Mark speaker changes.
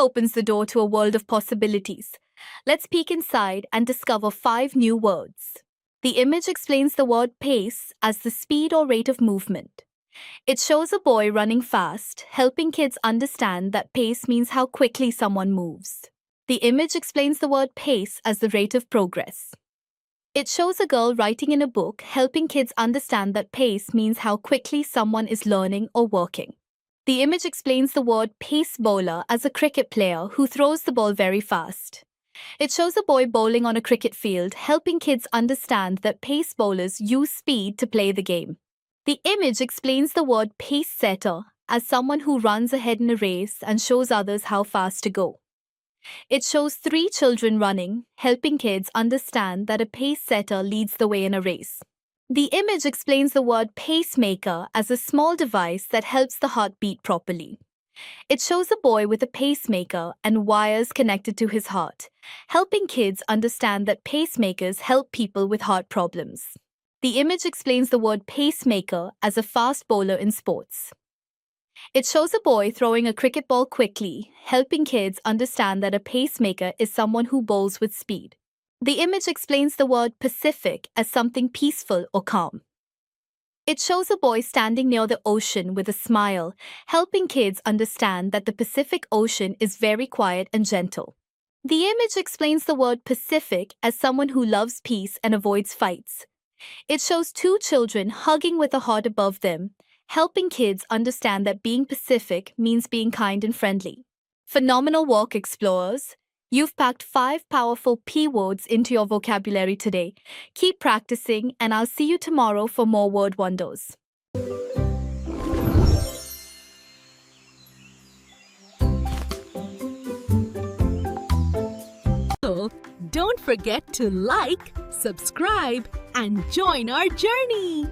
Speaker 1: opens the door to a world of possibilities. Let's peek inside and discover 5 new words. The image explains the word pace as the speed or rate of movement. It shows a boy running fast, helping kids understand that pace means how quickly someone moves. The image explains the word pace as the rate of progress. It shows a girl writing in a book, helping kids understand that pace means how quickly someone is learning or working. The image explains the word pace bowler as a cricket player who throws the ball very fast. It shows a boy bowling on a cricket field, helping kids understand that pace bowlers use speed to play the game. The image explains the word pace setter as someone who runs ahead in a race and shows others how fast to go. It shows 3 children running, helping kids understand that a pace setter leads the way in a race. The image explains the word pacemaker as a small device that helps the heart beat properly. It shows a boy with a pacemaker and wires connected to his heart, helping kids understand that pacemakers help people with heart problems. The image explains the word pacemaker as a fast bowler in sports. It shows a boy throwing a cricket ball quickly, helping kids understand that a pacemaker is someone who bowls with speed. The image explains the word Pacific as something peaceful or calm. It shows a boy standing near the ocean with a smile, helping kids understand that the Pacific Ocean is very quiet and gentle. The image explains the word Pacific as someone who loves peace and avoids fights. It shows 2 children hugging with a heart above them, helping kids understand that being Pacific means being kind and friendly. Phenomenal work, explorers! You've packed 5 powerful P words into your vocabulary today. Keep practicing, and I'll see you tomorrow for more word wonders.
Speaker 2: So, don't forget to like, subscribe, and join our journey.